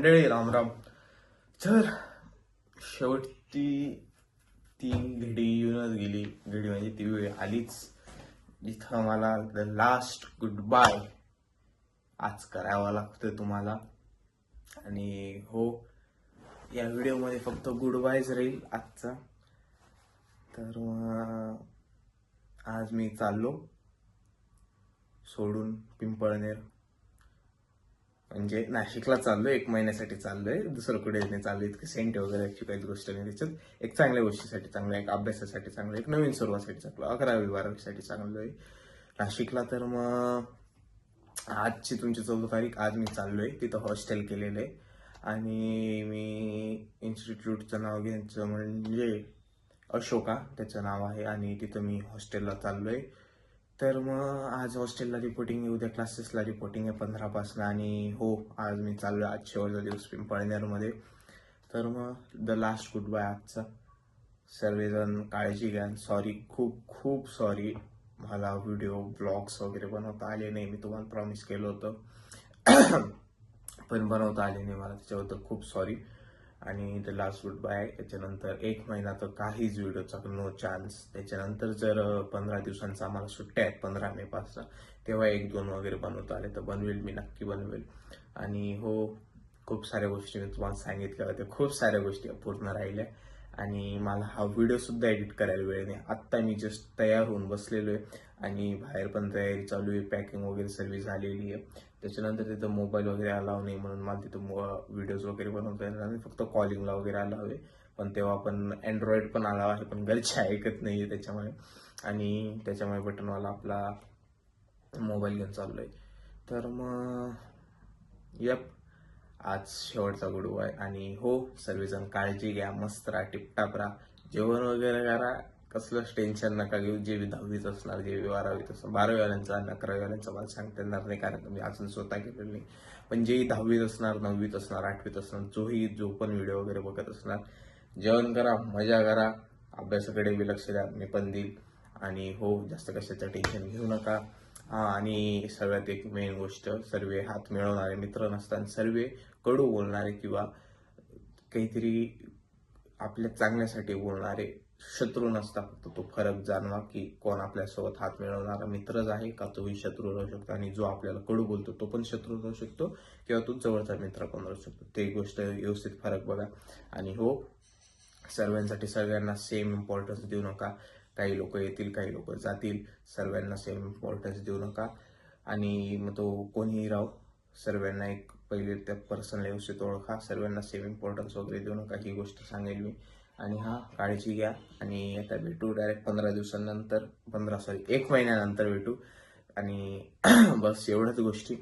मंडळी राम राम. तर शेवटची ती घडी येऊनच गेली. घडी म्हणजे ती वेळ आलीच जिथं मला द लास्ट गुड बाय आज करावा लागतं तुम्हाला. आणि हो, या व्हिडिओमध्ये फक्त गुड बायच राहील आजचा. तर आज मी चाललो सोडून पिंपळनेर, म्हणजे नाशिकला चाललोय. 1 महिन्यासाठी चाललोय, दुसरं कुठे नाही चाललोय. इतकं सेंट वगैरेची काहीच गोष्ट नाही त्याच्यात. एक चांगल्या गोष्टीसाठी चांगलं, एक अभ्यासासाठी चांगलं, एक नवीन सुरुवातीसाठी चांगलं, 11वी 12वीसाठी चांगलोय नाशिकला. तर मग आजची तुमची 14 तारीख, आज मी चाललोय तिथं. हॉस्टेल केलेलं आहे आणि मी इन्स्टिट्यूटचं नाव घ्यायचं म्हणजे अशोका त्याचं नाव आहे, आणि तिथं मी हॉस्टेलला चाललोय. तर मग आज हॉस्टेलला रिपोर्टिंग आहे, उद्या क्लासेसला रिपोर्टिंग आहे 15 पासून. आणि हो, आज मी चाललोय, आज शेवटचा दिवस पिंपळनेरमध्ये. तर मग द लास्ट गुड बाय आजचा. सर्वजण काळजी घ्या. सॉरी, खूप खूप सॉरी, मला व्हिडिओ ब्लॉग्स वगैरे बनवता आले नाही. मी तुम्हाला प्रॉमिस केलं होतं पण बनवता आले नाही मला, त्याच्याबद्दल खूप सॉरी. आणि द लास्ट गुड बाय. त्याच्यानंतर 1 महिना तर काहीच व्हिडिओचा नो चान्स. त्याच्यानंतर जर 15 दिवसांचा आम्हाला सुट्ट्या आहेत 15 मे पासून, तेव्हा 1-2 वगैरे बनवता आले तर बनवेल, मी नक्की बनवेल. आणि हो, खूप साऱ्या गोष्टी मी तुम्हाला सांगितल्या होत्या, खूप साऱ्या गोष्टी अपूर्ण राहिल्या. आणि मला हा व्हिडिओ सुद्धा एडिट करायला वेळ नाही. आत्ता मी जस्ट तयार होऊन बसलेलो आहे आणि बाहेर पण तयारी चालू आहे, पॅकिंग वगैरे सर्व झालेली आहे. त्याच्यानंतर तिथं मोबाईल वगैरे अलाव नाही, म्हणून मला तिथं व्हिडिओज वगैरे बनवता येणार नाही, फक्त कॉलिंगला वगैरे अलाव आहे. पण तेव्हा पण अँड्रॉइड पण अलाव आहे, पण घरचे ऐकत नाहीये त्याच्यामुळे. आणि त्याच्यामुळे बटनवाला आपला मोबाईल घेऊन चाललोय. तर मग आज शेवटचा गुड बाय. आणि हो, सर्वजण काळजी घ्या, मस्त राहा, टिपटाप राहा, जेवण वगैरे करा, कसलंच टेन्शन नका घेऊ. जे 10वीत असणार, जे 12वीत असणार, 12वीवाल्यांचा आणि 11वीवाल्यांचा मला सांगता येणार नाही, कारण मी अजून स्वतः केलेलं नाही. पण जे 10वीत असणार, 9वीत असणार, 8वीत असणार, जो पण व्हिडिओ वगैरे बघत असणार, जेवण करा, मजा करा, अभ्यासाकडे बी लक्ष द्या, मी पण देईल. आणि हो, जास्त कशाचं टेन्शन घेऊ नका. आणि सगळ्यात एक मेन गोष्ट, सर्व हात मिळवणारे मित्र नसतात, सर्व कडू बोलणारे किंवा काहीतरी आपल्या चांगल्यासाठी बोलणारे शत्रू नसतात. फक्त तो फरक जाणवा की कोण आपल्यासोबत हात मिळवणारा मित्रच आहे का तोही शत्रू राहू शकतो, आणि जो आपल्याला कडू बोलतो तो पण शत्रू राहू शकतो, किंवा तो जवळचा मित्र पण राहू शकतो. ते गोष्ट व्यवस्थित फरक बघा. आणि हो, सर्वांसाठी सर्वांना सेम इम्पॉर्टन्स देऊ नका. काही लोक येतील, काही लोक जातील, सर्वांना सेम इम्पॉर्टन्स देऊ नका. आणि मग तो कोणीही राहो, सर्वांना एक पहिले त्या पर्सनला व्यवस्थित ओळखा, सर्वांना सेम इम्पॉर्टन्स वगैरे देऊ नका, ही गोष्ट सांगेल मी. आणि हा, काळजी घ्या. आणि आता भेटू डायरेक्ट 15 दिवसांनंतर, 1 महिन्यानंतर भेटू. आणि बस एवढ्याच गोष्टी,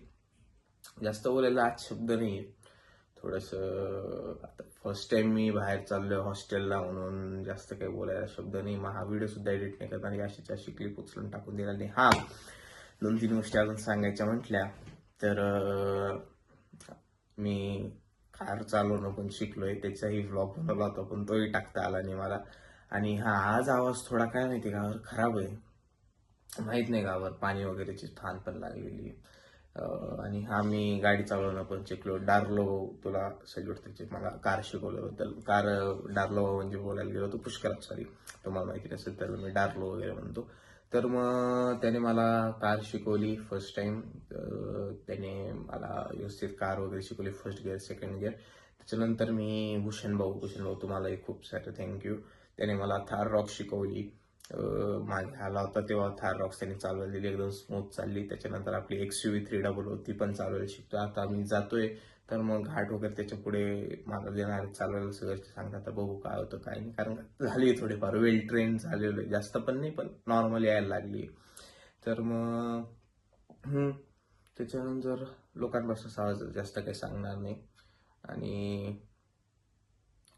जास्त बोलायला आज शब्द नाही आहे. थोडंसं आता फर्स्ट टाइम मी बाहेर चाललोय हॉस्टेलला, म्हणून जास्त काही बोलायला शब्द नाही. मग हा व्हिडिओ सुद्धा एडिट नाही करत आणि अशी क्लिप उचलून टाकून दिला नाही. हा, 2-3 गोष्टी अजून सांगायच्या म्हटल्या तर मी कार चालवणं पण शिकलोय, त्याचाही व्लॉग बनवला होता, पण तोही टाकता आला नाही मला. आणि हा, आज आवाज थोडा काय माहिती गावावर खराब आहे, माहित नाही, गावावर पाणी वगैरेची थान पण लागलेली. आणि हा, मी गाडी चालवणं पण शिकलो. डार्लो, तुला सल्यूट त्याचे, मला कार शिकवल्याबद्दल. डार्लो म्हणजे बोलायला गेलो तो पुष्करात, सॉरी, तुम्हाला माहिती असेल तर मी डार्लो वगैरे म्हणतो. तर मग त्याने मला कार शिकवली फर्स्ट टाइम. त्याने मला व्यवस्थित कार वगैरे शिकवली, फर्स्ट गिअर, सेकंड गिअर. त्याच्यानंतर मी भूषण भाऊ, तुम्हालाही खूप सारे थँक्यू. त्याने मला थार रॉक शिकवली. मागे आला होता तेव्हा थार रॉक्स त्यांनी चालवायला दिली, एकदम स्मूथ चालली. त्याच्यानंतर आपली XUV 300 ती पण चालवायला शिकतो. आता मी जातोय, तर मग घाट वगैरे त्याच्या पुढे मला देणार चालवायला सगळं सांगतात. आता बघू काय होतं काय नाही, कारण झाली थोडीफार वेल ट्रेन झालेलो आहे, जास्त पण नाही, पण नॉर्मल यायला लागली. तर मग त्याच्यानंतर लोकांपासून जास्त काही सांगणार नाही. आणि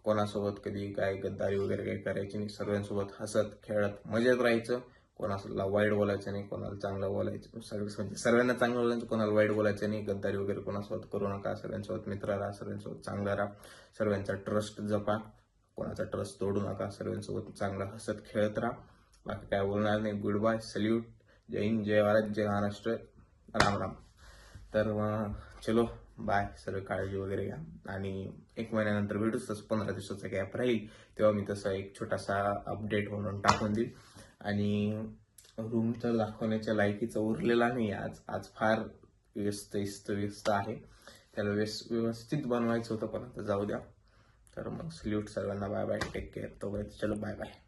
कोणासोबत कधी काय गद्दारी वगैरे काही करायची नाही. सर्वांसोबत हसत खेळत मजेत राहायचं. कोणाला वाईट बोलायचं नाही, कोणाला चांगलं बोलायचं. म्हणजे सर्वांना चांगलं बोलायचं, कोणाला वाईट बोलायचं नाही. गद्दारी वगैरे कोणासोबत करू नका. सर्वांसोबत मित्र राहा, सर्वांसोबत चांगला राहा, सर्वांचा ट्रस्ट जपा, कोणाचा ट्रस्ट तोडू नका. सर्वांसोबत चांगलं हसत खेळत राहा. बाकी काय बोलणार नाही. गुड बाय, सल्यूट, जय हिंद, जय भारत, जय महाराष्ट्र, राम राम. तर चलो, बाय. सर्व काळजी वगैरे घ्या. आणि 1 महिन्यानंतर भेटूच. तसं 15 दिवसाचा गॅप राहील तेव्हा मी तसं एक छोटासा अपडेट म्हणून टाकून देईल. आणि रूम तर दाखवण्याच्या लायकीचा उरलेला नाही आज फार व्यस्त आहे. त्याला व्यवस्थित बनवायचं होतं, पण आता जाऊ द्या. तर मग सल्यूट सर्वांना. Bye bye. Take care. तो चलो बाय बाय.